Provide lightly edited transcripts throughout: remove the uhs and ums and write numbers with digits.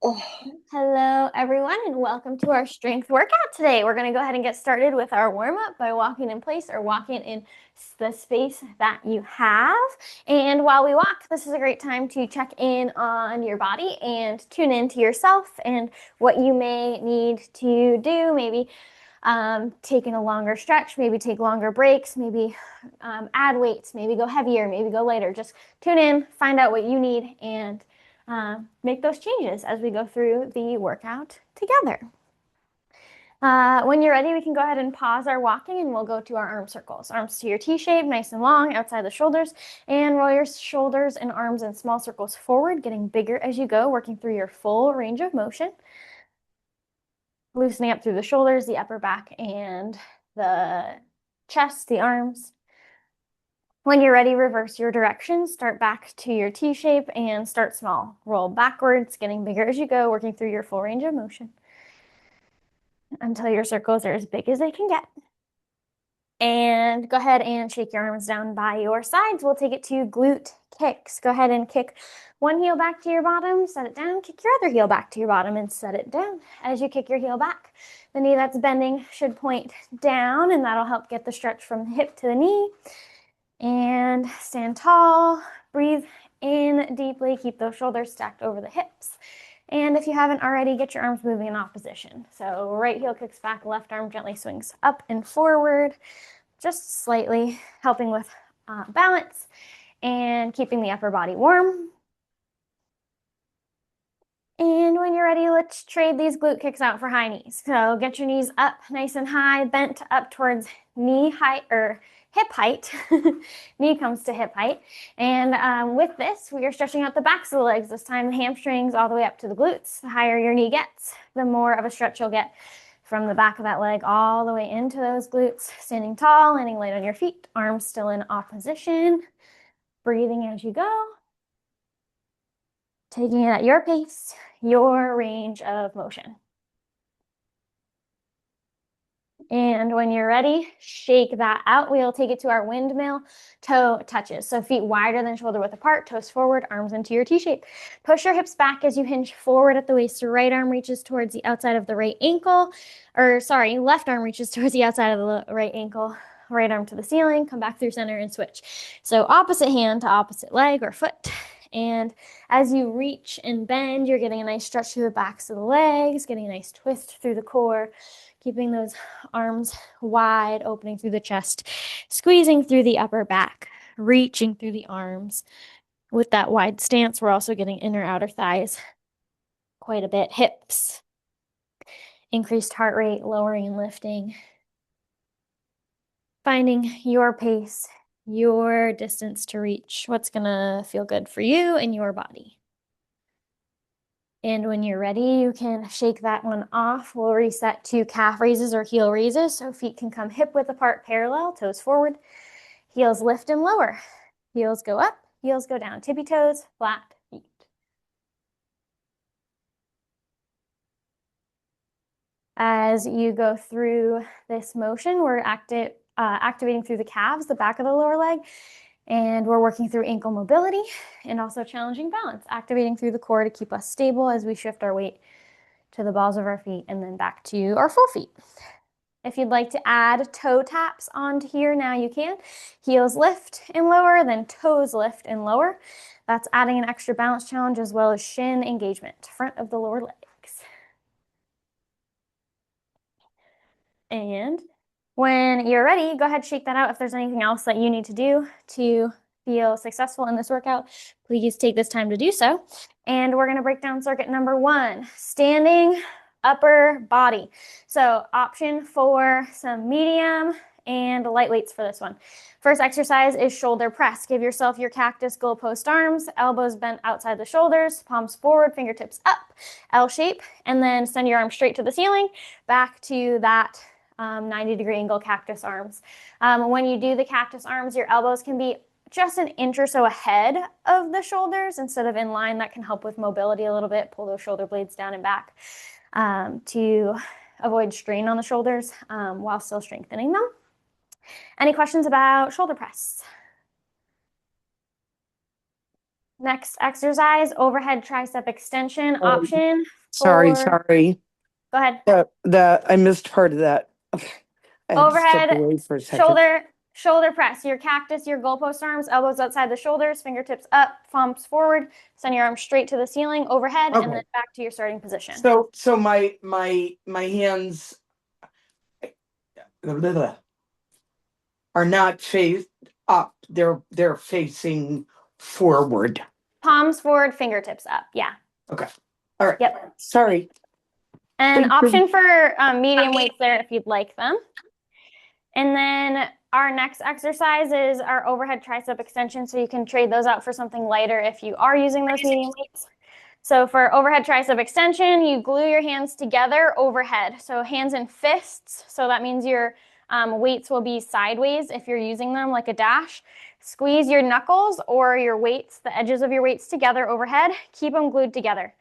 Oh, Hello, everyone, and welcome to our strength workout today. We're going to go ahead and get started with our warm up by walking in place or walking in the space that you have. And while we walk, this is a great time to check in on your body and tune into yourself and what you may need to do. Maybe taking a longer stretch, maybe take longer breaks, maybe add weights, maybe go heavier, maybe go lighter. Just tune in, find out what you need, and make those changes as we go through the workout together. When you're ready, we can go ahead and pause our walking and we'll go to our arm circles. Arms to your T shape, nice and long outside the shoulders, and roll your shoulders and arms in small circles forward, getting bigger as you go, working through your full range of motion. Loosening up through the shoulders, the upper back, and the chest, the arms. When you're ready, reverse your direction. Start back to your T shape and start small. Roll backwards, getting bigger as you go, working through your full range of motion until your circles are as big as they can get. And go ahead and shake your arms down by your sides. We'll take it to glute kicks. Go ahead and kick one heel back to your bottom, set it down, kick your other heel back to your bottom and set it down. As you kick your heel back, the knee that's bending should point down, and that'll help get the stretch from the hip to the knee. And stand tall, breathe in deeply, keep those shoulders stacked over the hips. And if you haven't already, get your arms moving in opposition. So right heel kicks back, left arm gently swings up and forward, just slightly, helping with balance and keeping the upper body warm. And when you're ready, let's trade these glute kicks out for high knees. So get your knees up nice and high, bent up towards knee height or hip height. Knee comes to hip height. And with this, we are stretching out the backs of the legs. This time the hamstrings all the way up to the glutes. The higher your knee gets, the more of a stretch you'll get from the back of that leg all the way into those glutes. Standing tall, landing light on your feet, arms still in opposition. Breathing as you go. Taking it at your pace, your range of motion. And when you're ready, shake that out. We'll take it to our windmill toe touches. So feet wider than shoulder width apart, toes forward, arms into your T shape. Push your hips back as you hinge forward at the waist. Your right arm reaches towards the outside of the right ankle, left arm reaches towards the outside of the right ankle. Right arm to the ceiling, come back through center and switch. So opposite hand to opposite leg or foot. And as you reach and bend, you're getting a nice stretch through the backs of the legs, getting a nice twist through the core, keeping those arms wide, opening through the chest, squeezing through the upper back, reaching through the arms. With that wide stance, we're also getting inner outer thighs quite a bit. Hips, increased heart rate, lowering and lifting. Finding your pace, your distance to reach, what's gonna feel good for you and your body. And when you're ready, you can shake that one off. We'll reset to calf raises or heel raises. So feet can come hip width apart, parallel, toes forward, heels lift and lower. Heels go up, heels go down. Tippy toes, flat feet. As you go through this motion, we're activating through the calves, the back of the lower leg, and we're working through ankle mobility and also challenging balance, activating through the core to keep us stable as we shift our weight to the balls of our feet and then back to our full feet. If you'd like to add toe taps onto here, now you can. Heels lift and lower, then toes lift and lower. That's adding an extra balance challenge as well as shin engagement, front of the lower legs. And when you're ready, go ahead, shake that out. If there's anything else that you need to do to feel successful in this workout, please take this time to do so. And we're going to break down circuit number 1, standing upper body. So option for some medium and light weights for this one. First exercise is shoulder press. Give yourself your cactus goalpost arms, elbows bent outside the shoulders, palms forward, fingertips up, L shape, and then send your arms straight to the ceiling, back to that 90-degree angle cactus arms. When you do the cactus arms, your elbows can be just an inch or so ahead of the shoulders instead of in line. That can help with mobility a little bit. Pull those shoulder blades down and back to avoid strain on the shoulders while still strengthening them. Any questions about shoulder press? Next exercise, overhead tricep extension option. Sorry. Go ahead. I missed part of that. I had to step Overhead away for a second. shoulder press. Your cactus, your goalpost arms, elbows outside the shoulders, fingertips up, palms forward. Send your arms straight to the ceiling, overhead, and then back to your starting position. So my hands are not faced up. They're facing forward. Palms forward, fingertips up. Yeah. Okay. All right. Yep. Sorry. And option for medium weights there if you'd like them. And then our next exercise is our overhead tricep extension. So you can trade those out for something lighter if you are using those medium weights. So for overhead tricep extension, you glue your hands together overhead. So hands in fists. So that means your weights will be sideways if you're using them like a dash. Squeeze your knuckles or your weights, the edges of your weights together overhead. Keep them glued together.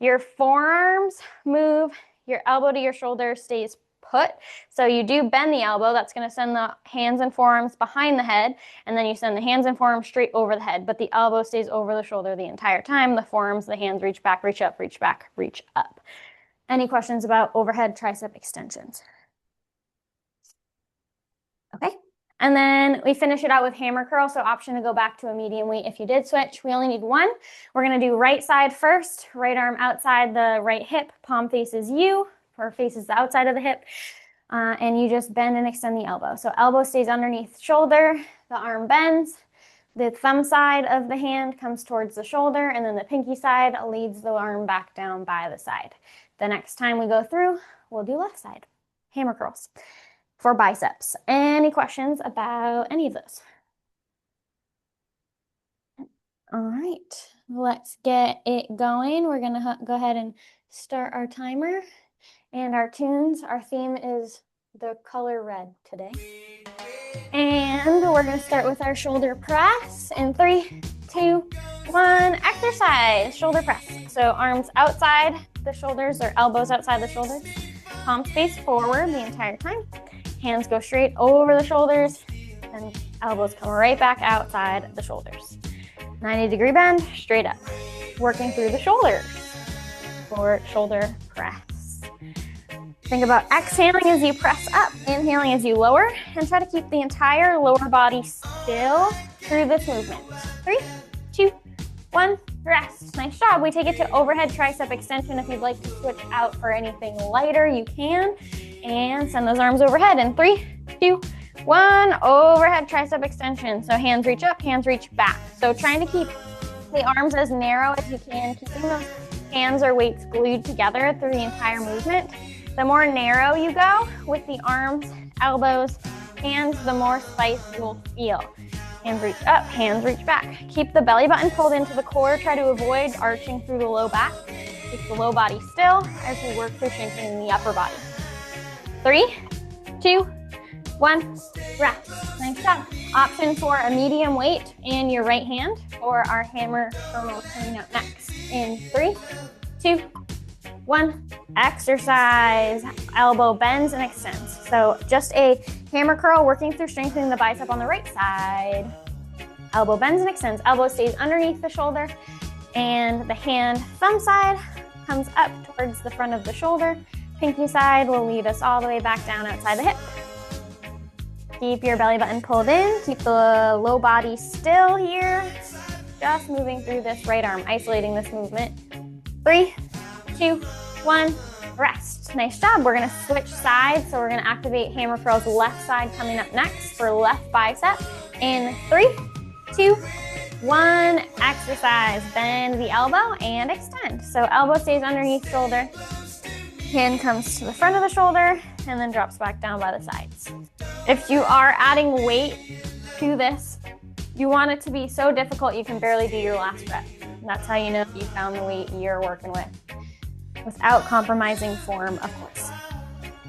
Your forearms move, your elbow to your shoulder stays put. So you do bend the elbow. That's going to send the hands and forearms behind the head. And then you send the hands and forearms straight over the head. But the elbow stays over the shoulder the entire time. The forearms, the hands reach back, reach up, reach back, reach up. Any questions about overhead tricep extensions? Okay. And then we finish it out with hammer curl. So option to go back to a medium weight if you did switch. We only need one. We're going to do right side first. Right arm outside the right hip. Palm faces you or faces the outside of the hip. And you just bend and extend the elbow. So elbow stays underneath shoulder. The arm bends. The thumb side of the hand comes towards the shoulder. And then the pinky side leads the arm back down by the side. The next time we go through, we'll do left side. Hammer curls for biceps. Any questions about any of those? All right, let's get it going. We're gonna go ahead and start our timer and our tunes. Our theme is the color red today. And we're gonna start with our shoulder press in 3, 2, 1, exercise, shoulder press. So arms outside the shoulders or elbows outside the shoulders. Palms face forward the entire time. Hands go straight over the shoulders and elbows come right back outside the shoulders. 90-degree bend, straight up. Working through the shoulders for shoulder press. Think about exhaling as you press up, inhaling as you lower, and try to keep the entire lower body still through this movement. 3, 2, 1, rest. Nice job. We take it to overhead tricep extension. If you'd like to switch out for anything lighter, you can. And send those arms overhead in 3, 2, 1, overhead tricep extension. So hands reach up, hands reach back. So trying to keep the arms as narrow as you can, keeping those hands or weights glued together through the entire movement. The more narrow you go with the arms, elbows, hands, the more spice you'll feel. Hands reach up, hands reach back. Keep the belly button pulled into the core. Try to avoid arching through the low back. Keep the low body still as we work through strengthening the upper body. 3, 2, 1, rest. Nice job. Option for a medium weight in your right hand or our hammer curl coming out next. In 3, 2, 1, exercise. Elbow bends and extends. So just a hammer curl working through strengthening the bicep on the right side. Elbow bends and extends. Elbow stays underneath the shoulder and the hand thumb side comes up towards the front of the shoulder. Pinky side will lead us all the way back down outside the hip. Keep your belly button pulled in. Keep the low body still here. Just moving through this right arm, isolating this movement. 3, 2, 1, rest. Nice job. We're gonna switch sides. So we're gonna activate hammer curls left side coming up next for left bicep. In 3, 2, 1, exercise. Bend the elbow and extend. So elbow stays underneath shoulder. Hand comes to the front of the shoulder and then drops back down by the sides. If you are adding weight to this, you want it to be so difficult you can barely do your last rep. And that's how you know you found the weight you're working with without compromising form, of course.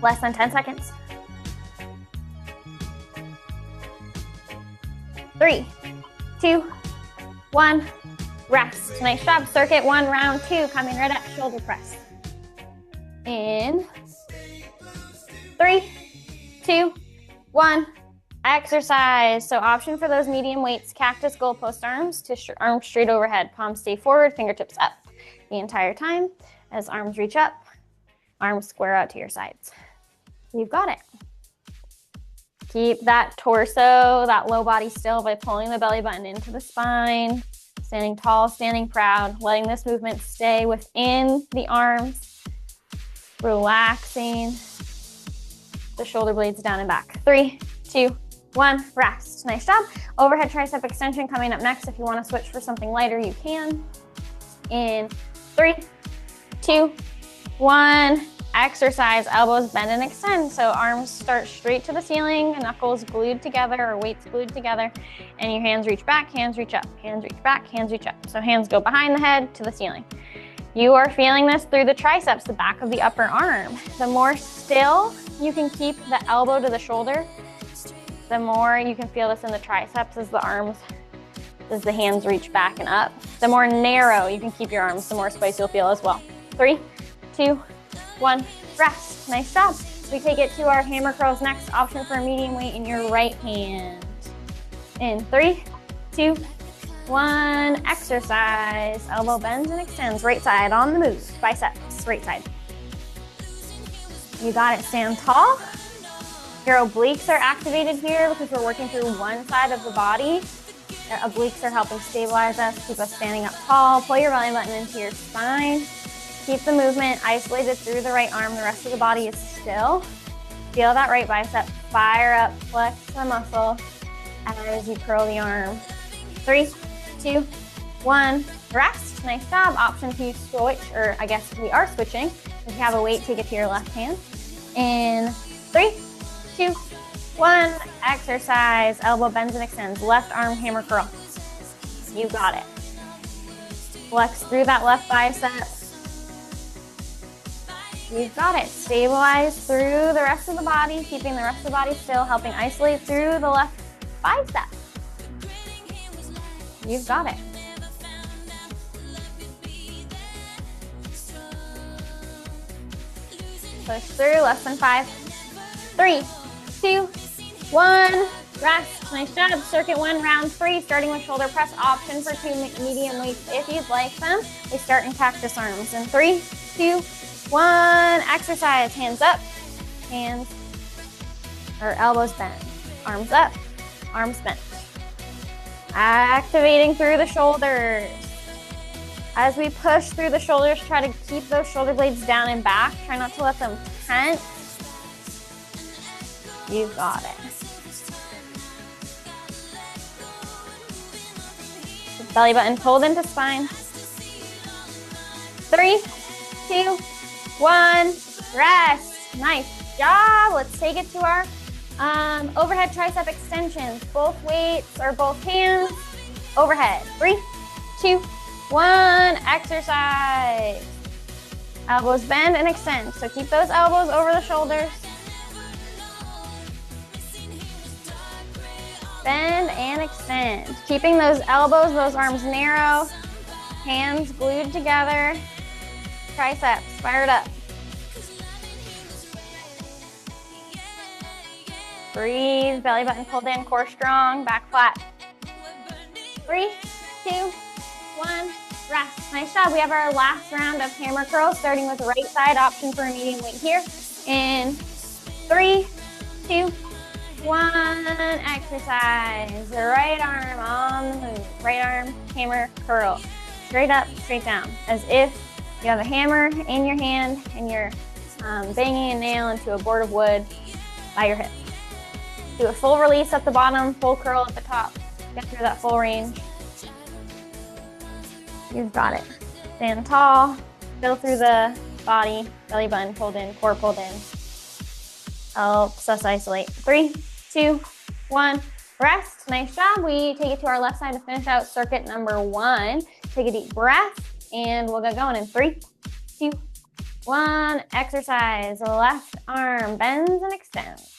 Less than 10 seconds. 3, 2, 1, rest. Nice job. Circuit 1, round 2, coming right up, shoulder press. In 3, 2, 1, exercise. So option for those medium weights, cactus goalpost arms to arms straight overhead. Palms stay forward, fingertips up the entire time. As arms reach up, arms square out to your sides. You've got it. Keep that torso, that low body still by pulling the belly button into the spine. Standing tall, standing proud, letting this movement stay within the arms. Relaxing the shoulder blades down and back. 3, 2, 1, rest. Nice job. Overhead tricep extension coming up next. If you want to switch for something lighter, you can. In 3, 2, 1, exercise. Elbows bend and extend. So arms start straight to the ceiling, knuckles glued together or weights glued together, and your hands reach back, hands reach up, hands reach back, hands reach up. So hands go behind the head to the ceiling. You are feeling this through the triceps, the back of the upper arm. The more still you can keep the elbow to the shoulder, the more you can feel this in the triceps as the hands reach back and up. The more narrow you can keep your arms, the more space you'll feel as well. 3, 2, 1, rest. Nice job. We take it to our hammer curls next. Option for a medium weight in your right hand. In 3, 2, 1, exercise. Elbow bends and extends. Right side on the move. Biceps, right side. You got it. Stand tall. Your obliques are activated here because we're working through one side of the body. Your obliques are helping stabilize us, keep us standing up tall. Pull your belly button into your spine. Keep the movement isolated through the right arm. The rest of the body is still. Feel that right bicep fire up, flex the muscle as you curl the arm. 3, 2, 1, rest. Nice job. Option to switch, or I guess we are switching. If you have a weight, take it to your left hand. In 3, 2, 1, exercise. Elbow bends and extends. Left arm hammer curl. You got it. Flex through that left bicep. You've got it. Stabilize through the rest of the body, keeping the rest of the body still, helping isolate through the left bicep. You've got it. Push through, less than 5. 3, 2, 1, rest. Nice job. Circuit 1, round 3, starting with shoulder press. Option for 2 medium weights if you'd like them. We start in cactus arms. In 3, 2, 1, exercise. Hands up, hands, or elbows bent. Arms up, arms bent. Activating through the shoulders. As we push through the shoulders, try to keep those shoulder blades down and back. Try not to let them tense. You've got it. Belly button pulled into spine. 3, 2, 1, rest. Nice job. Let's take it to our overhead tricep extensions. Both weights or both hands overhead. 3, 2, 1, exercise. Elbows bend and extend. So keep those elbows over the shoulders. Bend and extend. Keeping those elbows, those arms narrow. Hands glued together. Triceps fired up. Breathe, belly button pulled in, core strong, back flat. 3, 2, 1, rest. Nice job. We have our last round of hammer curls, starting with the right side. Option for a medium weight here. In 3, 2, 1, exercise. The right arm on the move. Right arm, hammer, curl. Straight up, straight down. As if you have a hammer in your hand and you're banging a nail into a board of wood by your hip. Do a full release at the bottom, full curl at the top. Get through that full range. You've got it. Stand tall, fill through the body, belly button pulled in, core pulled in. Helps us isolate. 3, 2, 1, rest. Nice job. We take it to our left side to finish out circuit number 1. Take a deep breath and we'll get going in 3, 2, 1, exercise. Left arm bends and extends.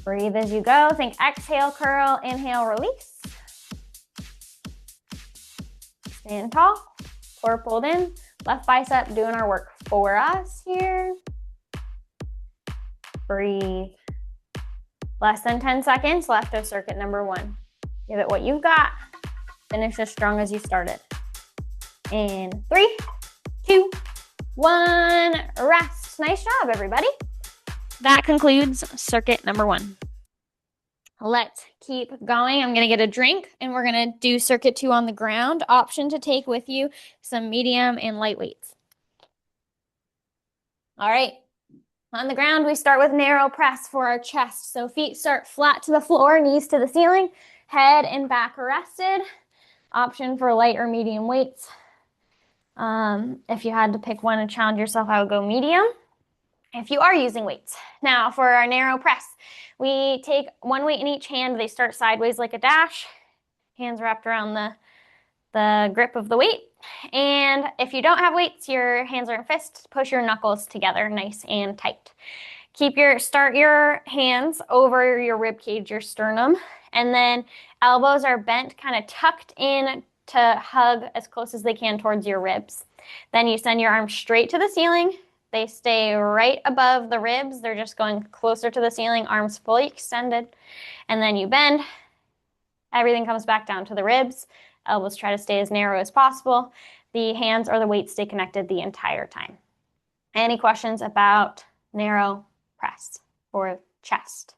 Breathe as you go. Think exhale, curl, inhale, release. Stand tall, core pulled in, left bicep doing our work for us here. Breathe. Less than 10 seconds left of circuit number 1. Give it what you've got. Finish as strong as you started. In 3, 2, 1, rest. Nice job, everybody. That concludes circuit number 1. Let's keep going. I'm going to get a drink and we're going to do circuit 2 on the ground. Option to take with you some medium and light weights. All right. On the ground, we start with narrow press for our chest. So feet start flat to the floor, knees to the ceiling, head and back rested. Option for light or medium weights. If you had to pick one and challenge yourself, I would go medium if you are using weights. Now for our narrow press, we take one weight in each hand. They start sideways like a dash, hands wrapped around the grip of the weight. And if you don't have weights, your hands are in fists, push your knuckles together nice and tight. Start your hands over your rib cage, your sternum, and then elbows are bent, kind of tucked in to hug as close as they can towards your ribs. Then you send your arms straight to the ceiling. They stay right above the ribs. They're just going closer to the ceiling, arms fully extended. And then you bend. Everything comes back down to the ribs. Elbows try to stay as narrow as possible. The hands or the weights stay connected the entire time. Any questions about narrow press or chest?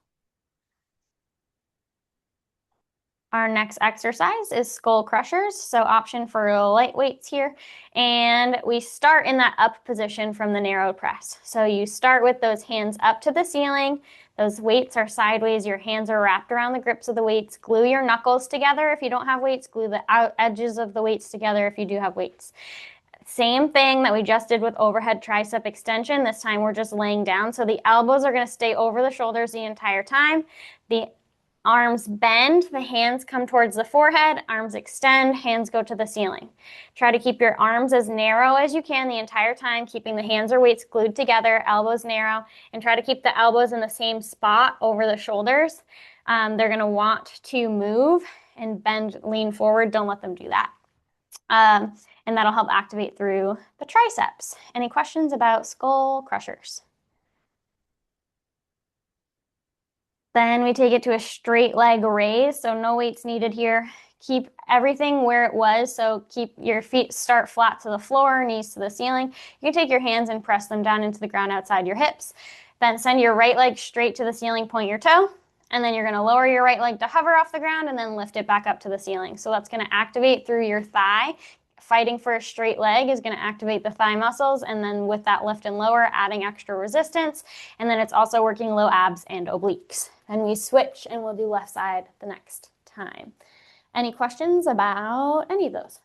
Our next exercise is skull crushers. So option for light weights here. And we start in that up position from the narrow press. So you start with those hands up to the ceiling. Those weights are sideways. Your hands are wrapped around the grips of the weights. Glue your knuckles together if you don't have weights. Glue the edges of the weights together if you do have weights. Same thing that we just did with overhead tricep extension. This time we're just laying down. So the elbows are going to stay over the shoulders the entire time. The arms bend, the hands come towards the forehead, arms extend, hands go to the ceiling. Try to keep your arms as narrow as you can the entire time, keeping the hands or weights glued together, elbows narrow, and try to keep the elbows in the same spot over the shoulders. They're going to want to move and bend, lean forward. Don't let them do that. And that'll help activate through the triceps. Any questions about skull crushers? Then we take it to a straight leg raise, so no weights needed here. Keep everything where it was, so keep your feet start flat to the floor, knees to the ceiling. You can take your hands and press them down into the ground outside your hips. Then send your right leg straight to the ceiling, point your toe, and then you're going to lower your right leg to hover off the ground and then lift it back up to the ceiling. So that's going to activate through your thigh. Fighting for a straight leg is going to activate the thigh muscles, and then with that lift and lower, adding extra resistance, and then it's also working low abs and obliques. Then we switch and we'll do left side the next time. Any questions about any of those?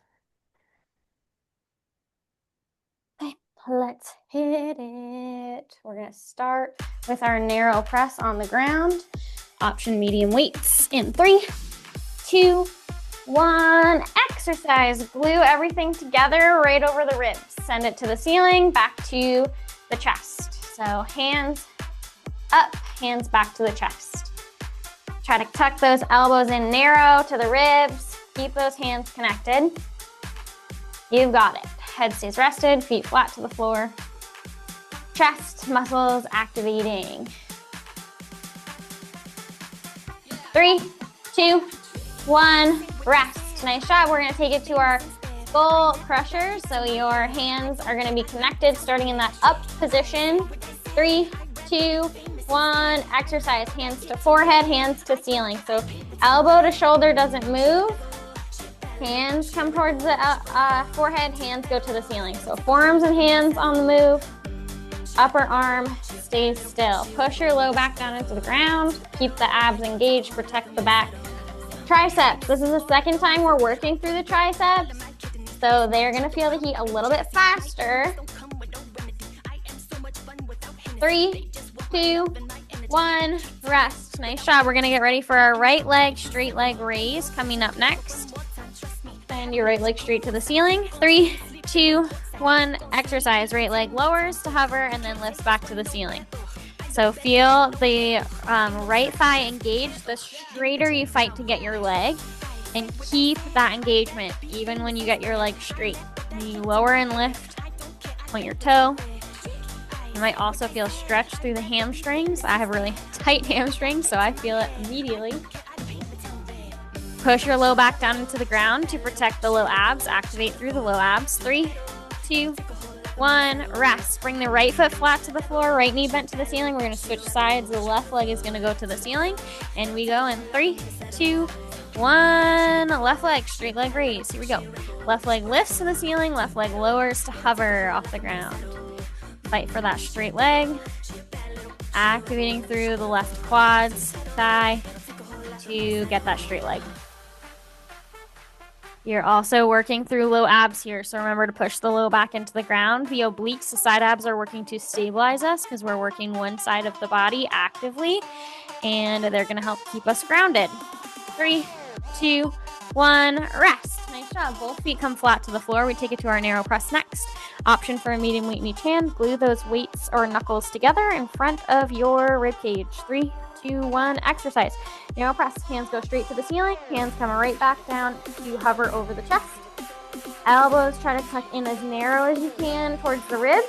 Okay, let's hit it. We're going to start with our narrow press on the ground. Option medium weights in 3, 2, 1. Exercise. Glue everything together right over the ribs. Send it to the ceiling, back to the chest. So hands up, hands back to the chest. Try to tuck those elbows in narrow to the ribs. Keep those hands connected. You've got it. Head stays rested, feet flat to the floor. Chest muscles activating. 3, 2, 1, rest. Nice job. We're going to take it to our skull crushers. So your hands are going to be connected starting in that up position. 3, 2, 1, exercise. Hands to forehead, hands to ceiling. So elbow to shoulder doesn't move. Hands come towards the forehead, hands go to the ceiling. So forearms and hands on the move. Upper arm stays still. Push your low back down into the ground. Keep the abs engaged, protect the back. Triceps. This is the second time we're working through the triceps. So they're going to feel the heat a little bit faster. 3, 2, 1, rest. Nice job. We're going to get ready for our right leg, straight leg raise coming up next. Send your right leg straight to the ceiling. 3, 2, 1, exercise. Right leg lowers to hover and then lifts back to the ceiling. So feel the right thigh engaged. The straighter you fight to get your leg, and keep that engagement even when you get your leg straight. You lower and lift, point your toe. You might also feel stretch through the hamstrings. I have really tight hamstring, so I feel it immediately. Push your low back down into the ground to protect the low abs. Activate through the low abs. 3, 2, 1, rest. Bring the right foot flat to the floor, right knee bent to the ceiling. We're going to switch sides. The left leg is going to go to the ceiling. And we go in 3, 2, 1. Left leg, straight leg raise. Here we go. Left leg lifts to the ceiling. Left leg lowers to hover off the ground. Fight for that straight leg. Activating through the left quads, thigh to get that straight leg. You're also working through low abs here, so remember to push the low back into the ground. The obliques, the side abs, are working to stabilize us because we're working one side of the body actively, and they're going to help keep us grounded. 3, 2, 1, rest. Nice job. Both feet come flat to the floor. We take it to our narrow press next. Option for a medium weight in each hand. Glue those weights or knuckles together in front of your rib cage. 3, 2, 1, exercise. Narrow press. Hands go straight to the ceiling. Hands come right back down to hover over the chest. Elbows try to tuck in as narrow as you can towards the ribs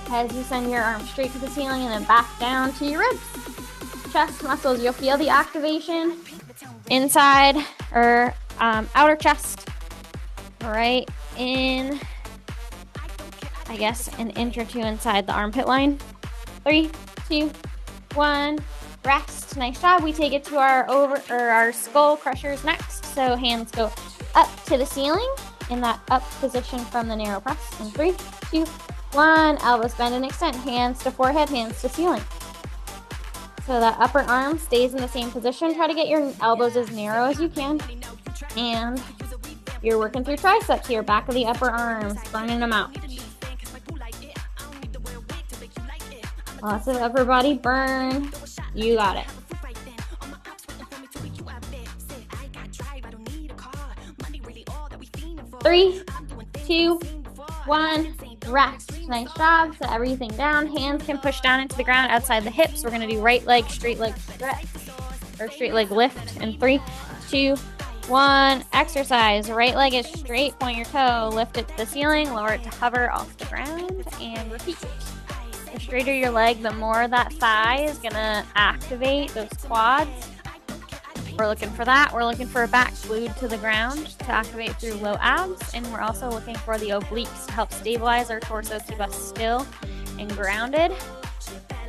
as you send your arms straight to the ceiling and then back down to your ribs. Chest muscles, you'll feel the activation inside or outer chest, right in, I guess, an inch or two inside the armpit line. 3, 2, 1, rest. Nice job. We take it to our skull crushers next. So hands go up to the ceiling in that up position from the narrow press. In 3, 2, 1, elbows bend and extend. Hands to forehead, hands to ceiling. So that upper arm stays in the same position. Try to get your elbows as narrow as you can. And you're working through triceps here, back of the upper arms, burning them out. Lots of upper body burn. You got it. 3, 2, 1, rest. Nice job. Set everything down. Hands can push down into the ground outside the hips. We're going to do right leg, straight leg stretch, or straight leg lift. In 3, 2, 1, exercise. Right leg is straight, point your toe, lift it to the ceiling, lower it to hover off the ground, and repeat. The straighter your leg, the more that thigh is going to activate those quads. We're looking for that. We're looking for a back glued to the ground to activate through low abs, and we're also looking for the obliques to help stabilize our torso, keep us still and grounded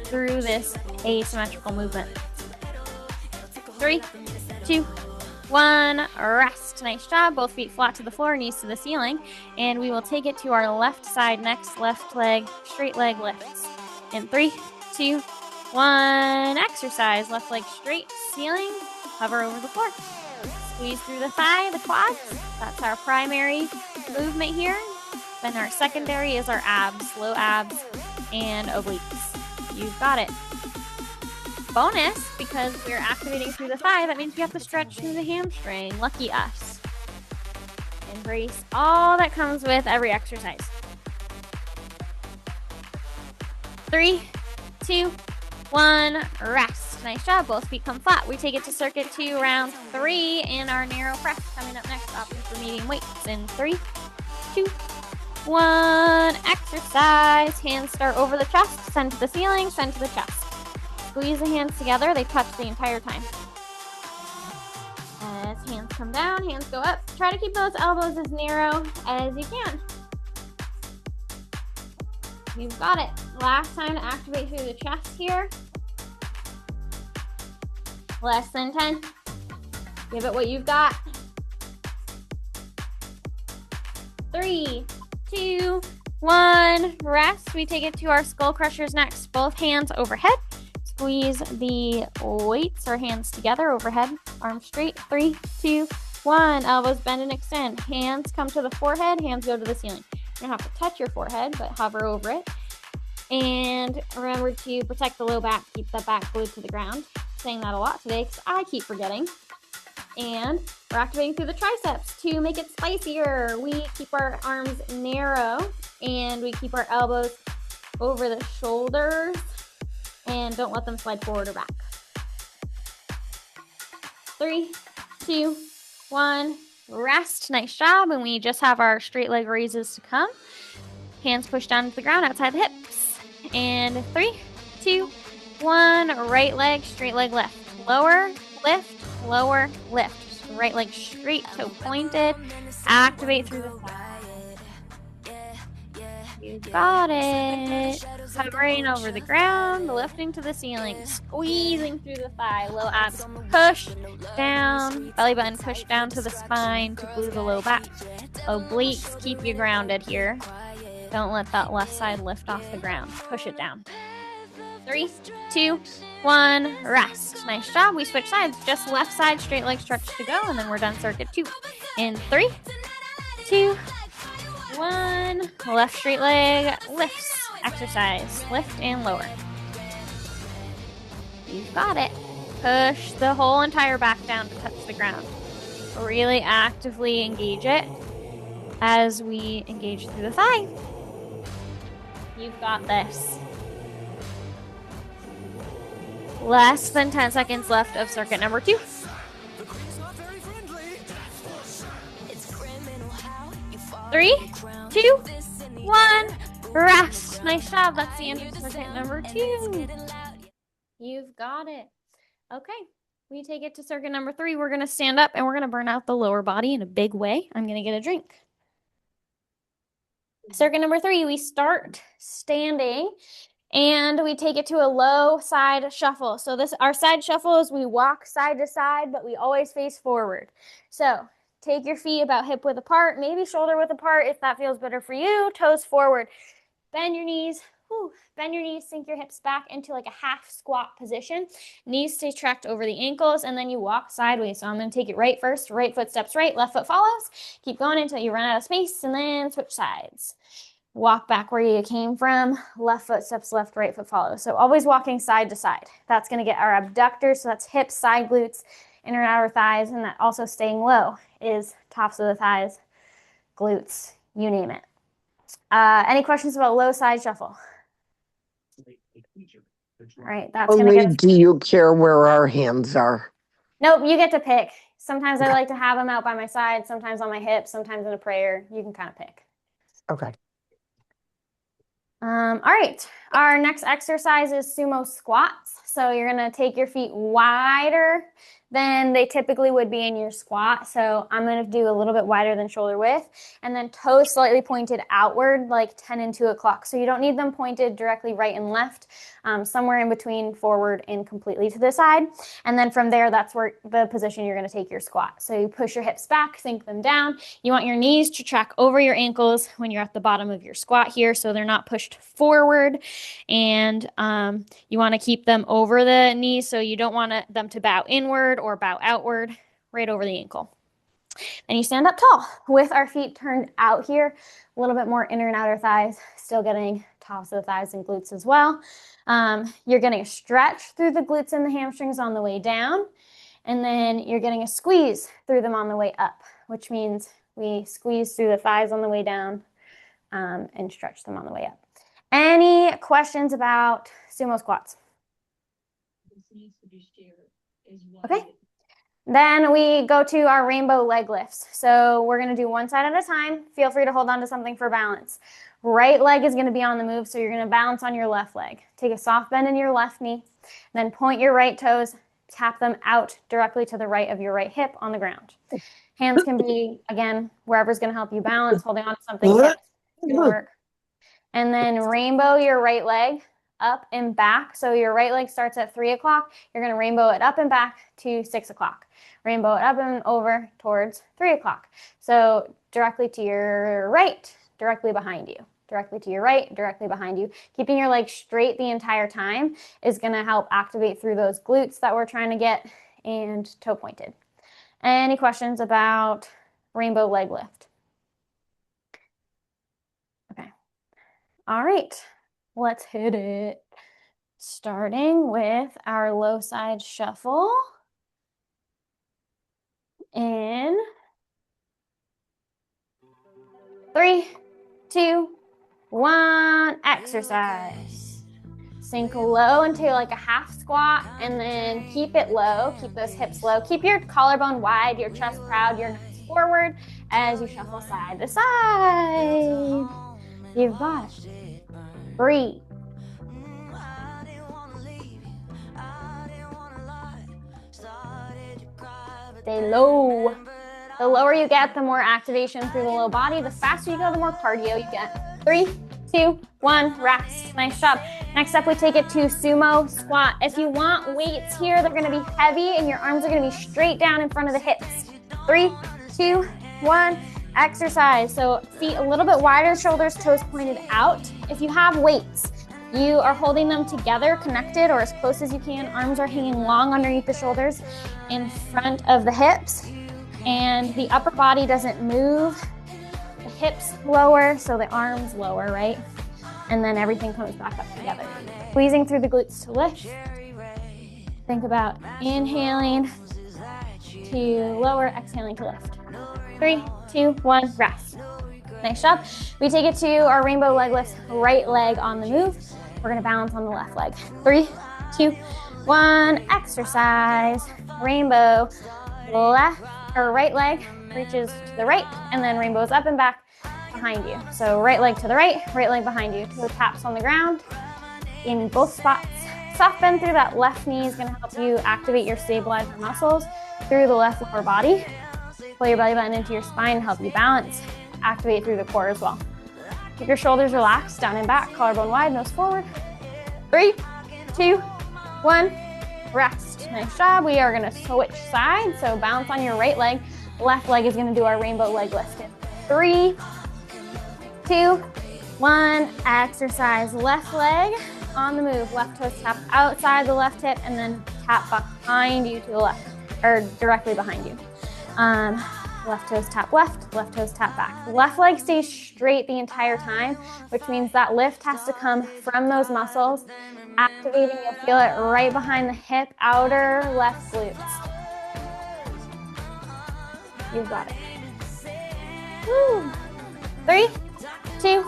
through this asymmetrical movement. 3, 2, 1, rest. Nice job. Both feet flat to the floor, knees to the ceiling, and we will take it to our left side next. Left leg, straight leg lifts. In 3, 2, 1, exercise. Left leg straight, ceiling, hover over the floor. Squeeze through the thigh, the quads. That's our primary movement here. Then our secondary is our abs, low abs, and obliques. You've got it. Bonus, because we're activating through the thigh, that means we have to stretch through the hamstring. Lucky us. Embrace all that comes with every exercise. 3, 2, 1, rest. Nice job. Both feet come flat. We take it to circuit 2, round 3, in our narrow press. Coming up next, option for medium weights. In 3, 2, 1, exercise. Hands start over the chest, send to the ceiling, send to the chest. Squeeze the hands together. They touch the entire time. As hands come down, hands go up. Try to keep those elbows as narrow as you can. You've got it. Last time to activate through the chest here. Less than 10. Give it what you've got. 3, 2, 1, rest. We take it to our skull crushers next. Both hands overhead. Squeeze the weights or hands together overhead. Arms straight. 3, 2, 1. Elbows bend and extend. Hands come to the forehead. Hands go to the ceiling. You're going to have to touch your forehead, but hover over it. And remember to protect the low back. Keep that back glued to the ground. Saying that a lot today because I keep forgetting. And we're activating through the triceps to make it spicier. We keep our arms narrow and we keep our elbows over the shoulders and don't let them slide forward or back. 3, 2, 1, rest. Nice job. And we just have our straight leg raises to come. Hands push down to the ground outside the hips. And 3, 2, 1, right leg, straight leg lift. Lower, lift, lower, lift. Right leg straight, toe pointed. Activate through the thigh. You got it. Hovering over the ground, lifting to the ceiling, squeezing through the thigh. Low abs push down, belly button push down to the spine to glue the low back. Obliques keep you grounded here. Don't let that left side lift off the ground. Push it down. 3, 2, 1, rest. Nice job. We switch sides. Just left side, straight leg stretch to go, and then we're done circuit 2. In 3, 2, 1. Left straight leg lifts. Exercise. Lift and lower. You've got it. Push the whole entire back down to touch the ground. Really actively engage it as we engage through the thigh. You've got this. Less than 10 seconds left of circuit number 2. 3, 2, 1, rest. Nice job. That's the end of circuit number 2. You've got it. Okay, we take it to circuit number 3. We're going to stand up and we're going to burn out the lower body in a big way. I'm going to get a drink. Circuit number 3, we start standing and we take it to a low side shuffle. So our side shuffle is we walk side to side, but we always face forward. So take your feet about hip width apart, maybe shoulder width apart if that feels better for you. Toes forward. Bend your knees. Bend your knees, sink your hips back into like a half squat position. Knees stay tracked over the ankles, and then you walk sideways. So I'm going to take it right first. Right foot steps right, left foot follows. Keep going until you run out of space, and then switch sides. Walk back where you came from. Left foot steps left, right foot follows. So always walking side to side. That's going to get our abductors, so that's hips, side glutes, inner and outer thighs, and that also staying low is tops of the thighs, glutes, you name it. Any questions about low side shuffle? All right, that's going to Only get us. do you care where our hands are? Nope, you get to pick. Sometimes I like to have them out by my side, sometimes on my hips, sometimes in a prayer. You can kind of pick. Okay. All right, our next exercise is sumo squats. So you're going to take your feet wider than they typically would be in your squat. So I'm going to do a little bit wider than shoulder width, and then toes slightly pointed outward, like 10 and 2 o'clock. So you don't need them pointed directly right and left, somewhere in between forward and completely to the side. And then from there, that's where the position you're going to take your squat. So you push your hips back, sink them down. You want your knees to track over your ankles when you're at the bottom of your squat here, so they're not pushed forward. And you want to keep them over the knees, so you don't want them to bow inward or bow outward, right over the ankle. Then you stand up tall with our feet turned out here, a little bit more inner and outer thighs, still getting tops of the thighs and glutes as well. You're getting a stretch through the glutes and the hamstrings on the way down, and then you're getting a squeeze through them on the way up, which means we squeeze through the thighs on the way down and stretch them on the way up. Any questions about sumo squats? Okay. Then we go to our rainbow leg lifts. So we're going to do one side at a time. Feel free to hold on to something for balance. Right leg is going to be on the move, so you're going to balance on your left leg. Take a soft bend in your left knee, then point your right toes, tap them out directly to the right of your right hip on the ground. Hands can be, again, wherever's going to help you balance, holding on to something. Hips can work. And then rainbow your right leg up and back. So your right leg starts at 3 o'clock. You're going to rainbow it up and back to 6 o'clock. Rainbow it up and over towards 3 o'clock. So directly to your right, directly behind you. Directly to your right, directly behind you. Keeping your legs straight the entire time is going to help activate through those glutes that we're trying to get, and toe pointed. Any questions about rainbow leg lift? Okay. All right, let's hit it. Starting with our low side shuffle. In 3, 2, 1, exercise. Sink low into like a half squat, and then keep it low. Keep those hips low. Keep your collarbone wide, your chest proud, your nose forward as you shuffle side to side. You've got it. Breathe. stay low. The lower you get, the more activation through the low body. The faster you go, the more cardio you get. 3, 2, 1, rest. Nice job. Next up, we take it to sumo squat. If you want weights here, they're gonna be heavy and your arms are gonna be straight down in front of the hips. 3, 2, 1, exercise. So feet a little bit wider, shoulders, toes pointed out. If you have weights, you are holding them together, connected, or as close as you can. Arms are hanging long underneath the shoulders in front of the hips. And the upper body doesn't move. The hips lower, so the arms lower, right? And then everything comes back up together. Squeezing through the glutes to lift. Think about inhaling to lower, exhaling to lift. 3, 2, 1, rest. Nice job. We take it to our rainbow leg lifts, right leg on the move. We're gonna balance on the left leg. 3, 2, 1, exercise. Rainbow, left or right leg reaches to the right, and then rainbows up and back behind you. So right leg to the right leg behind you. Toe taps on the ground in both spots. Soft bend through that left knee is gonna help you activate your stabilizer muscles through the left lower body. Pull your belly button into your spine, help you balance. Activate through the core as well. Keep your shoulders relaxed, down and back, collarbone wide, nose forward. 3, 2, 1, rest. Nice job. We are gonna switch sides. So balance on your right leg. Left leg is gonna do our rainbow leg lift. 3, 2, 1, exercise. Left leg on the move. Left toes tap outside the left hip and then tap behind you to the left, or directly behind you. Left toes tap left toes tap back. Left leg stays straight the entire time, which means that lift has to come from those muscles. Activating, you'll feel it right behind the hip, outer left glutes. You've got it. Woo. 3, 2,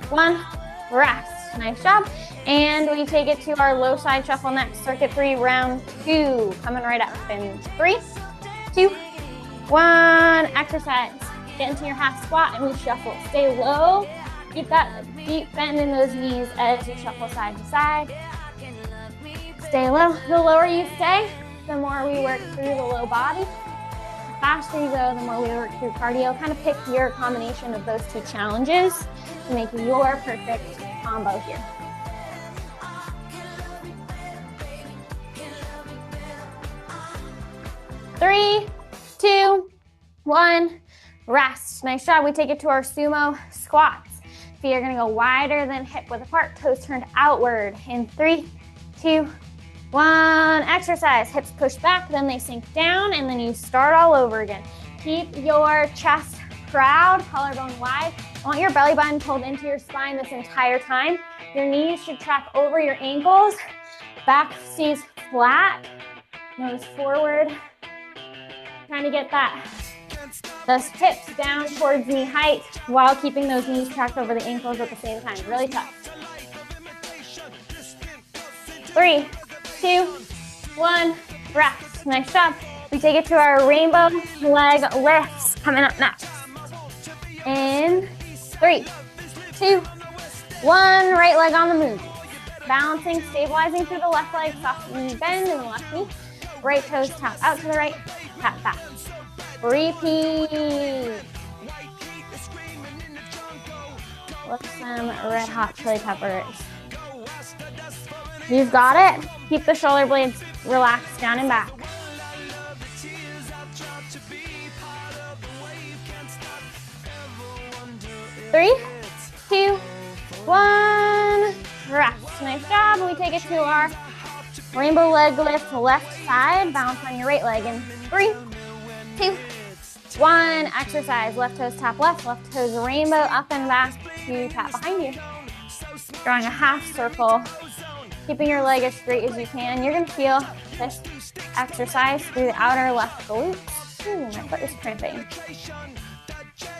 1, rest. Nice job. And we take it to our low side shuffle next. Circuit 3, round 2. Coming right up in 3, 2, 1, exercise. Get into your half squat and we shuffle. Stay low. Keep that deep bend in those knees as you shuffle side to side. Stay low. The lower you stay, the more we work through the low body. The faster you go, the more we work through cardio. Kind of pick your combination of those two challenges to make your perfect combo here. Three, 2, 1, rest. Nice job. We take it to our sumo squats. Feet are gonna go wider than hip width apart, toes turned outward. In 3, 2, 1, exercise. Hips push back, then they sink down, and then you start all over again. Keep your chest proud, collarbone wide. I want your belly button pulled into your spine this entire time. Your knees should track over your ankles. Back stays flat, nose forward. Trying to get those hips down towards knee height while keeping those knees tracked over the ankles at the same time. Really tough. 3, 2, 1, rest. Nice job. We take it to our rainbow leg lifts coming up next. In 3, 2, 1, right leg on the move. Balancing, stabilizing through the left leg, soft knee bend in the left knee. Right toes tap out to the right, tap back. Repeat. With some Red Hot Chili Peppers. You've got it. Keep the shoulder blades relaxed down and back. Three, 2, 1, rest. Nice job. We take it to our rainbow leg lift left side. Balance on your right leg in 3, 2, 1. Exercise. Left toes tap left toes rainbow up and back to tap behind you. Drawing a half circle. Keeping your leg as straight as you can. You're going to feel this exercise through the outer left glutes. Ooh, my foot is cramping.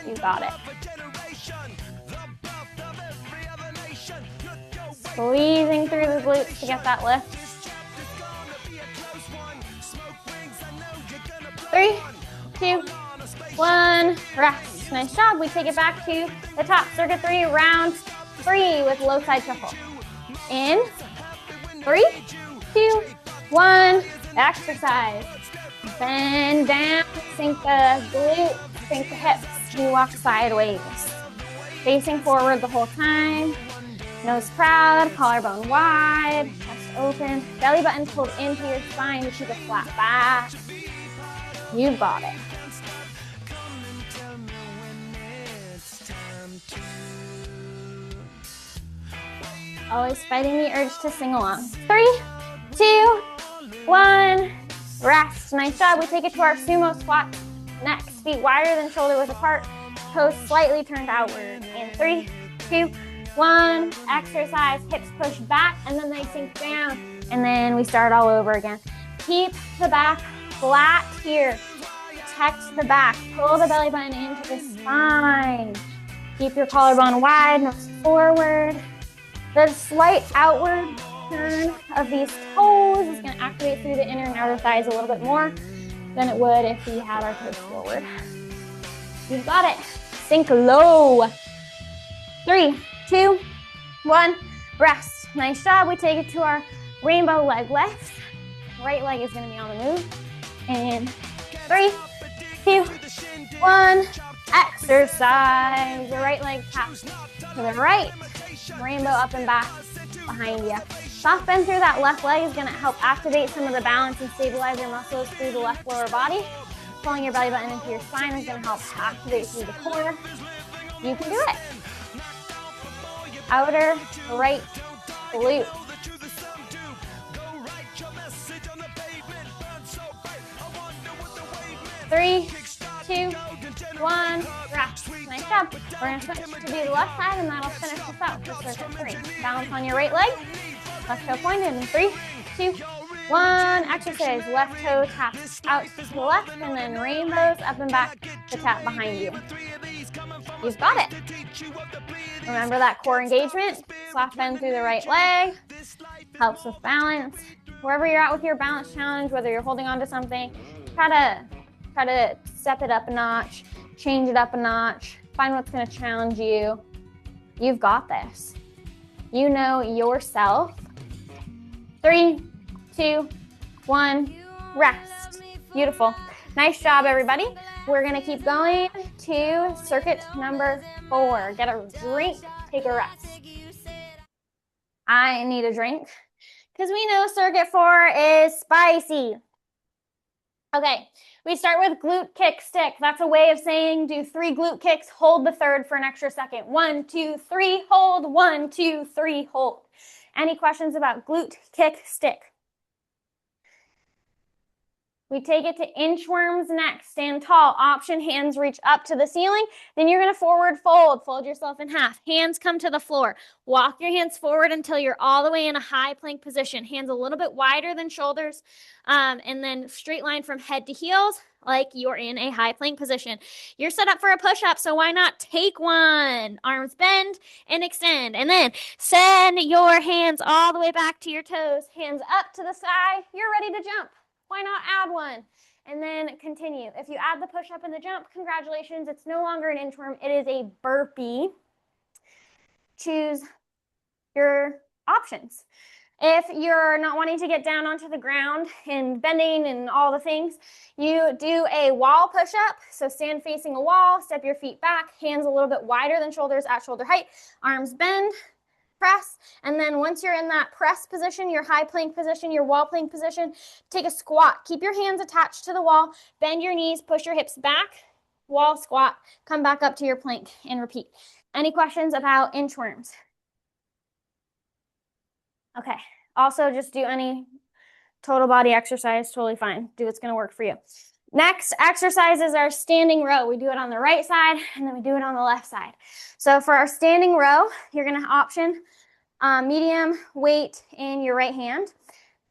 You got it. Squeezing through the glutes to get that lift. 3, 2, 1, rest. Nice job. We take it back to the top. Circuit 3, round 3 with low side shuffle. In 3, 2, 1, exercise. Bend down, sink the glutes, sink the hips. You walk sideways. Facing forward the whole time. Nose proud, collarbone wide, chest open, belly button pulled into your spine to keep a flat back. You've got it. Always fighting the urge to sing along. 3, 2, 1, rest. Nice job. We take it to our sumo squat. Next, feet wider than shoulder width apart, toes slightly turned outward. And 3, 2, 1, exercise, hips push back, and then they sink down. And then we start all over again. Keep the back flat here. Protect the back. Pull the belly button into the spine. Keep your collarbone wide, nose forward. The slight outward turn of these toes is going to activate through the inner and outer thighs a little bit more than it would if we had our toes forward. You've got it. Sink low. 3, 2, 1, rest. Nice job. We take it to our rainbow leg lifts. Right leg is going to be on the move. And 3, 2, 1, exercise. Your right leg taps to the right. Rainbow up and back behind you. Soft bend through that left leg is going to help activate some of the balance and stabilize your muscles through the left lower body. Pulling your belly button into your spine is going to help activate through the core. You can do it. Outer right glute. 3, 2, 1, rest. Nice job. We're going to switch to do the left side, and that'll finish us out for circuit 3. Balance on your right leg. Left toe pointed in 3, 2, 1. Exercise. Left toe taps out to the left, and then rainbows up and back to tap behind you. You've got it. Remember that core engagement. Soft bend through the right leg. Helps with balance. Wherever you're at with your balance challenge, whether you're holding on to something, try to step it up a notch, change it up a notch, find what's going to challenge you. You've got this. You know yourself. 3, 2, 1, rest. Beautiful. Nice job, everybody. We're going to keep going to circuit number 4. Get a drink, take a rest. I need a drink because we know circuit 4 is spicy. Okay, we start with glute kick stick. That's a way of saying do 3 glute kicks, hold the third for an extra second. 1, 2, 3, hold. 1, 2, 3, hold. Any questions about glute kick stick? We take it to inchworms next. Stand tall. Option, hands reach up to the ceiling. Then you're going to forward fold. Fold yourself in half. Hands come to the floor. Walk your hands forward until you're all the way in a high plank position. Hands a little bit wider than shoulders. And then straight line from head to heels like you're in a high plank position. You're set up for a push-up, so why not take one? Arms bend and extend. And then send your hands all the way back to your toes. Hands up to the sky. You're ready to jump. Why not add one? And then continue. If you add the push-up and the jump, congratulations. It's no longer an inchworm. It is a burpee. Choose your options. If you're not wanting to get down onto the ground and bending and all the things, you do a wall push-up. So stand facing a wall, step your feet back, hands a little bit wider than shoulders at shoulder height, arms bend, press, and then once you're in that press position, your high plank position, your wall plank position, take a squat. Keep your hands attached to the wall, bend your knees, push your hips back, wall squat, come back up to your plank and repeat. Any questions about inchworms? Okay, also just do any total body exercise, totally fine. Do what's gonna work for you. Next exercise is our standing row. We do it on the right side and then we do it on the left side. So for our standing row, you're gonna option medium weight in your right hand.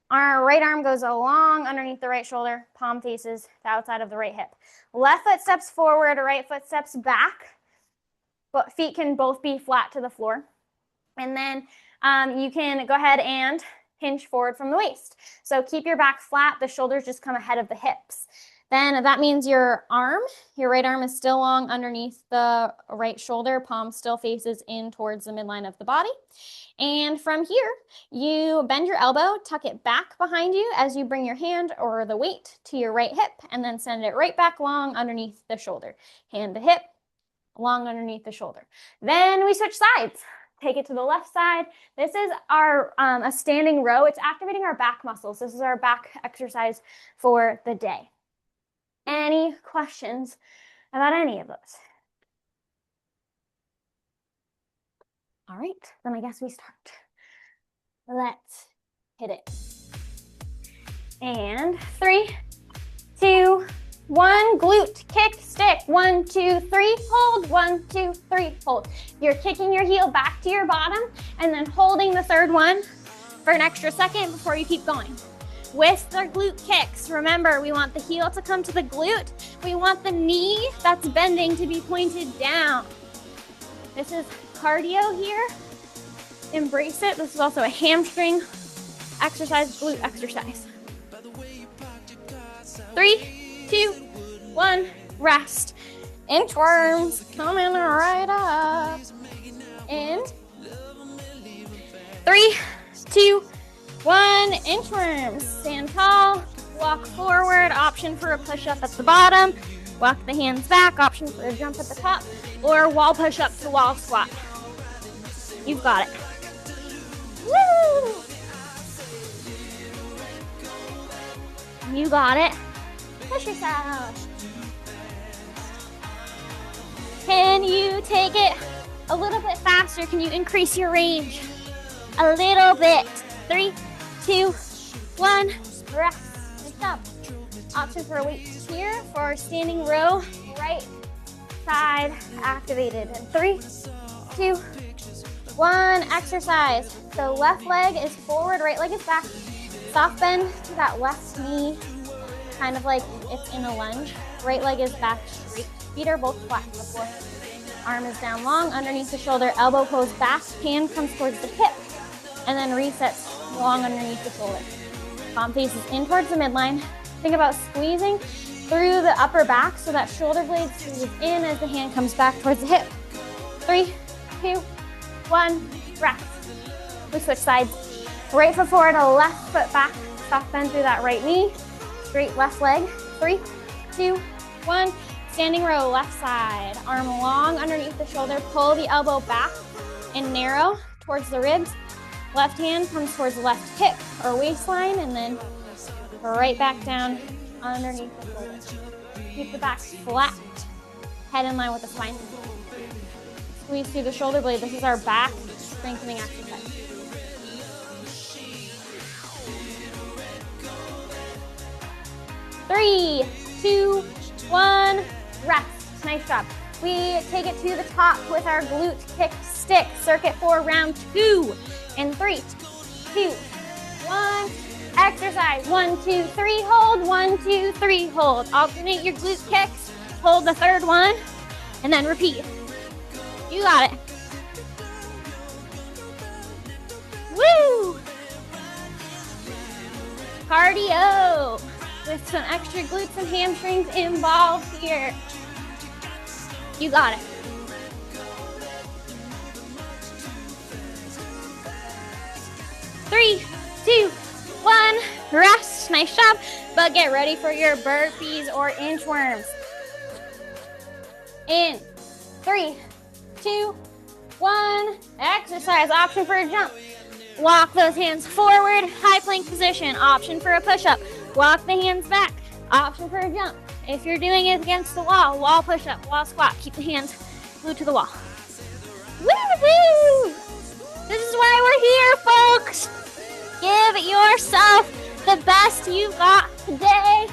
Our right arm goes along underneath the right shoulder, palm faces the outside of the right hip. Left foot steps forward, right foot steps back, but feet can both be flat to the floor. And then you can go ahead and hinge forward from the waist. So keep your back flat, the shoulders just come ahead of the hips. Then that means your right arm is still long underneath the right shoulder, palm still faces in towards the midline of the body. And from here, you bend your elbow, tuck it back behind you as you bring your hand or the weight to your right hip, and then send it right back long underneath the shoulder. Hand to hip, long underneath the shoulder. Then we switch sides. Take it to the left side. This is our a standing row. It's activating our back muscles. This is our back exercise for the day. Any questions about any of those? All right, then I guess we start. Let's hit it. And 3, 2, 1, glute, kick, stick. 1, 2, 3, hold. 1, 2, 3, hold. You're kicking your heel back to your bottom and then holding the third one for an extra second before you keep going. With the glute kicks, remember, we want the heel to come to the glute. We want the knee that's bending to be pointed down. This is cardio here. Embrace it. This is also a hamstring exercise, glute exercise. 3, 2, 1, rest. Inchworms coming right up. And 3, 2, 1, inchworms. Stand tall, walk forward, option for a push-up at the bottom. Walk the hands back, option for a jump at the top, or wall push-up to wall squat. You've got it. Woo! You got it. Push yourself. Can you take it a little bit faster? Can you increase your range a little bit? 3, 2, 1, rest. Lift up. Option for a weight here for our standing row. Right side activated. And 3, 2, 1, exercise. So left leg is forward, right leg is back. Soft bend to that left knee, kind of like it's in a lunge. Right leg is back straight. Feet are both flat to the floor. Arm is down long underneath the shoulder. Elbow goes back. Hand comes towards the hip. And then resets long underneath the shoulder. Palm faces in towards the midline. Think about squeezing through the upper back so that shoulder blade squeezes in as the hand comes back towards the hip. 3, 2, 1, rest. We switch sides. Right foot forward, left foot back. Soft bend through that right knee. Straight left leg. 3, 2, 1. Standing row, left side. Arm long underneath the shoulder. Pull the elbow back and narrow towards the ribs. Left hand comes towards the left hip or waistline, and then right back down underneath the shoulder. Keep the back flat, head in line with the spine. Squeeze through the shoulder blade. This is our back strengthening exercise. Three, 2, 1, rest. Nice job. We take it to the top with our glute kick stick. Circuit for round 2. In 3, 2, 1, exercise. 1, 2, 3, hold. 1, 2, 3, hold. Alternate your glute kicks. Hold the third one, and then repeat. You got it. Woo! Cardio with some extra glutes and hamstrings involved here. You got it. Three, 2, 1, rest. Nice job. But get ready for your burpees or inchworms. In 3, 2, 1, exercise. Option for a jump. Walk those hands forward, high plank position. Option for a push-up. Walk the hands back. Option for a jump. If you're doing it against the wall push-up, wall squat. Keep the hands glued to the wall. Woo-hoo! This is why we're here, folks. Give yourself the best you've got today.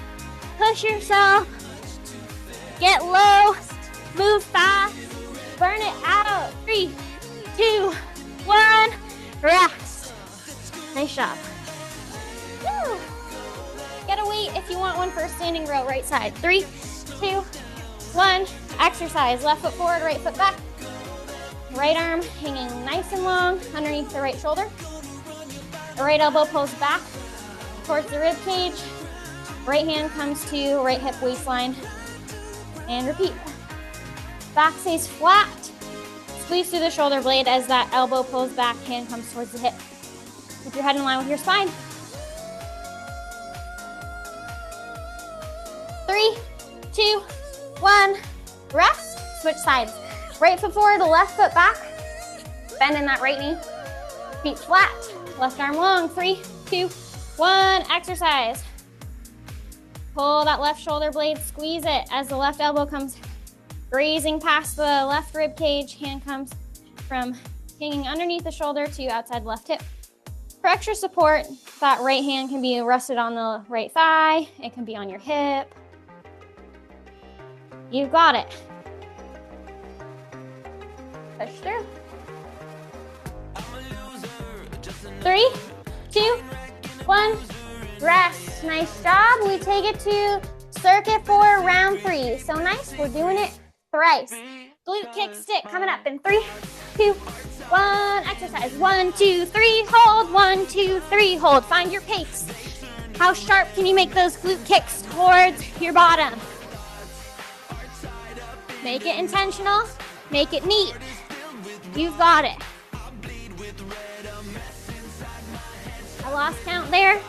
Push yourself. Get low. Move fast. Burn it out. 3, 2, 1. Rest. Nice job. Woo. Get a weight if you want one for a standing row, right side. 3, 2, 1. Exercise. Left foot forward, right foot back. Right arm hanging nice and long underneath the right shoulder. The right elbow pulls back towards the rib cage. Right hand comes to right hip waistline. And repeat. Back stays flat. Squeeze through the shoulder blade as that elbow pulls back, hand comes towards the hip. Keep your head in line with your spine. 3, 2, 1, rest. Switch sides. Right foot forward, left foot back. Bend in that right knee. Feet flat, left arm long. 3, 2, 1, exercise. Pull that left shoulder blade, squeeze it as the left elbow comes grazing past the left rib cage. Hand comes from hanging underneath the shoulder to outside left hip. For extra support, that right hand can be rested on the right thigh. It can be on your hip. You've got it. Push through. 3, 2, 1, rest. Nice job. We take it to circuit for round 3. So nice. We're doing it thrice. Glute kick stick coming up in 3, 2, 1. Exercise. 1, 2, 3. Hold. 1, 2, 3. Hold. Find your pace. How sharp can you make those glute kicks towards your bottom? Make it intentional. Make it neat. You've got it. I lost count there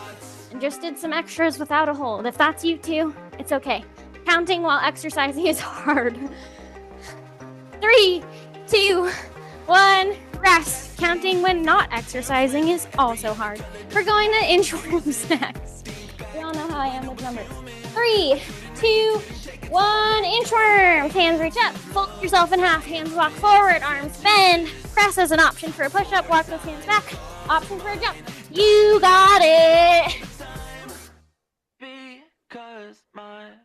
and just did some extras without a hold. If that's you too, it's okay. Counting while exercising is hard. 3, 2, 1, rest. Counting when not exercising is also hard. We're going to inchworms next. We all know how I am with numbers. 3, 2, 1, inchworms. Hands reach up, fold yourself in half, hands walk forward, arms bend. Press as an option for a push-up, walk those hands back. Option for a jump. You got it.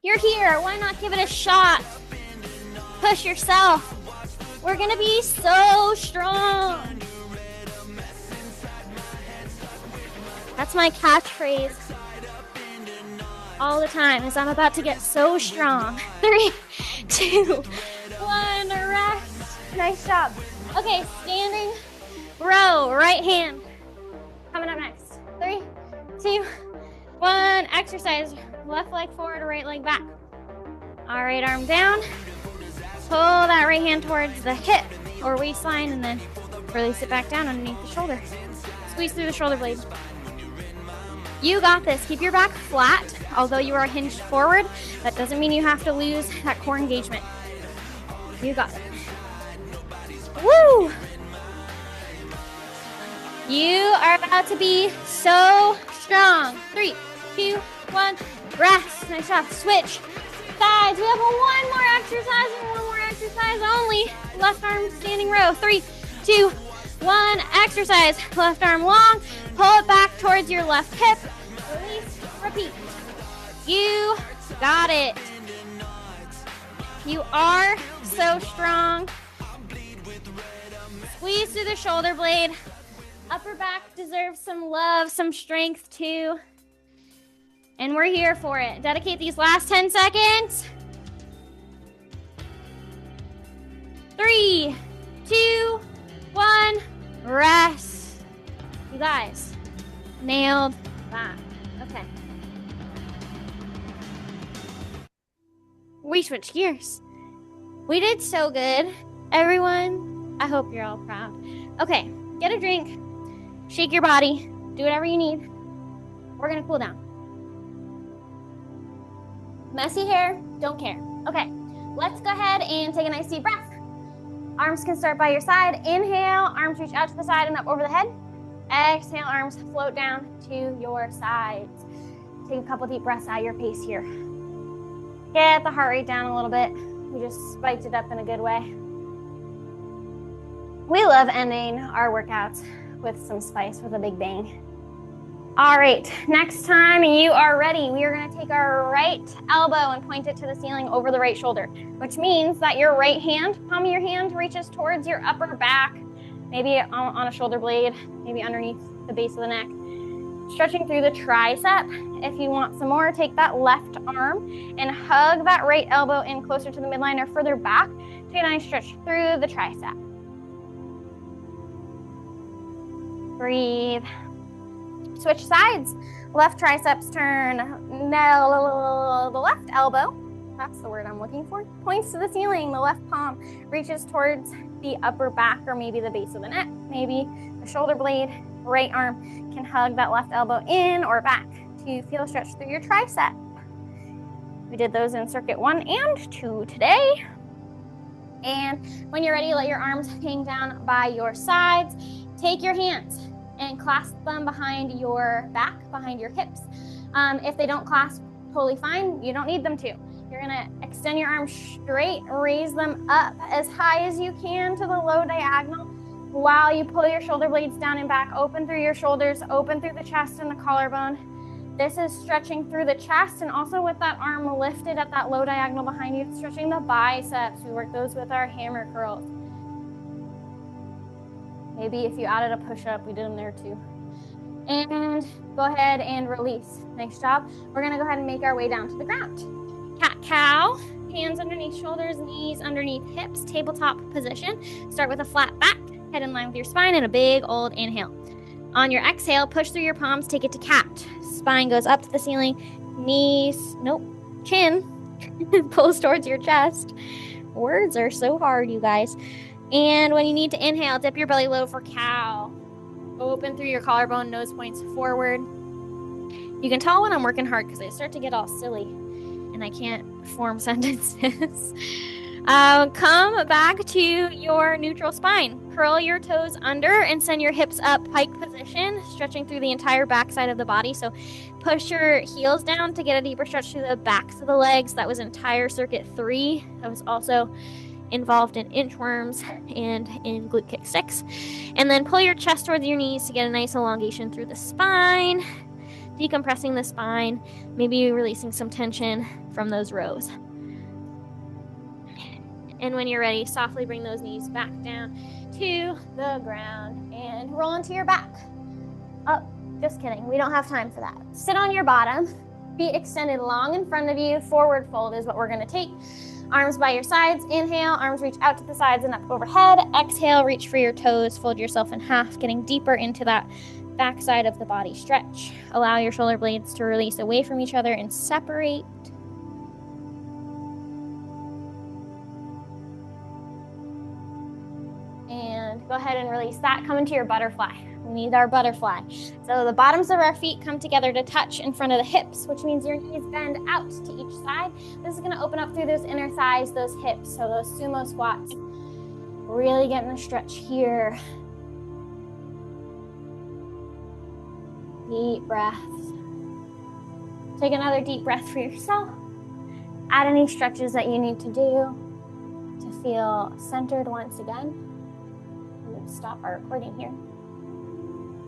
You're here, why not give it a shot? Push yourself. We're gonna be so strong. That's my catchphrase all the time, is I'm about to get so strong. 3, 2, 1, rest. Nice job. Okay, standing row, right hand. Coming up next. 3, 2, 1, exercise. Left leg forward, right leg back. All right, arm down. Pull that right hand towards the hip or waistline and then release it back down underneath the shoulder. Squeeze through the shoulder blade. You got this. Keep your back flat. Although you are hinged forward, that doesn't mean you have to lose that core engagement. You got it. Woo! You are about to be so strong. 3, 2, 1, rest. Nice job. Switch sides. We have one more exercise and one more exercise only. Left arm standing row. 3, 2, 1, exercise. Left arm long. Pull it back towards your left hip. Release. Repeat. You got it. You are so strong. Squeeze through the shoulder blade. Upper back deserves some love, some strength too. And we're here for it. Dedicate these last 10 seconds. 3, 2, 1, rest. You guys nailed that. Okay. We switched gears. We did so good. Everyone, I hope you're all proud. Okay, get a drink, shake your body, do whatever you need. We're gonna cool down. Messy hair, don't care. Okay, let's go ahead and take a nice deep breath. Arms can start by your side. Inhale, arms reach out to the side and up over the head. Exhale, arms float down to your sides. Take a couple deep breaths at your pace here. Get the heart rate down a little bit. We just spiked it up in a good way. We love ending our workouts with some spice, with a big bang. All right, next time you are ready, we are gonna take our right elbow and point it to the ceiling over the right shoulder, which means that your right hand, palm of your hand reaches towards your upper back, maybe on a shoulder blade, maybe underneath the base of the neck. Stretching through the tricep. If you want some more, take that left arm and hug that right elbow in closer to the midline or further back. Take a nice stretch through the tricep. Breathe. Switch sides. Left triceps turn, the left elbow, that's the word I'm looking for, points to the ceiling. The left palm reaches towards the upper back or maybe the base of the neck, maybe the shoulder blade. Right arm can hug that left elbow in or back to feel stretch through your tricep. We did those in circuit 1 and 2 today. And when you're ready, let your arms hang down by your sides. Take your hands and clasp them behind your back, behind your hips. If they don't clasp, totally fine. You don't need them to. You're gonna extend your arms straight, raise them up as high as you can to the low diagonal while you pull your shoulder blades down and back, open through your shoulders, open through the chest and the collarbone. This is stretching through the chest and also with that arm lifted at that low diagonal behind you, stretching the biceps. We work those with our hammer curls. Maybe if you added a push-up, we did them there too. And go ahead and release. Nice job. We're gonna go ahead and make our way down to the ground. Cat-cow, hands underneath shoulders, knees underneath hips, tabletop position. Start with a flat back, head in line with your spine, and a big old inhale. On your exhale, push through your palms, take it to cat. Spine goes up to the ceiling, chin pulls towards your chest. Words are so hard, you guys. And when you need to inhale, dip your belly low for cow. Open through your collarbone, nose points forward. You can tell when I'm working hard because I start to get all silly and I can't form sentences. Come back to your neutral spine. Curl your toes under and send your hips up, pike position, stretching through the entire backside of the body. So push your heels down to get a deeper stretch through the backs of the legs. That was entire circuit 3. That was also involved in inchworms and in glute kick 6. And then pull your chest towards your knees to get a nice elongation through the spine, decompressing the spine, maybe releasing some tension from those rows. And when you're ready, softly bring those knees back down to the ground and roll into your back. Oh, just kidding. We don't have time for that. Sit on your bottom, feet extended long in front of you. Forward fold is what we're going to take. Arms by your sides. Inhale, arms reach out to the sides and up overhead. Exhale, reach for your toes. Fold yourself in half, getting deeper into that backside of the body stretch. Allow your shoulder blades to release away from each other and separate. And go ahead and release that. Come into your butterfly. We need our butterfly. So the bottoms of our feet come together to touch in front of the hips, which means your knees bend out to each side. This is going to open up through those inner thighs, those hips, so those sumo squats. Really getting a stretch here. Deep breaths. Take another deep breath for yourself. Add any stretches that you need to do to feel centered once again. I'm going to stop our recording here.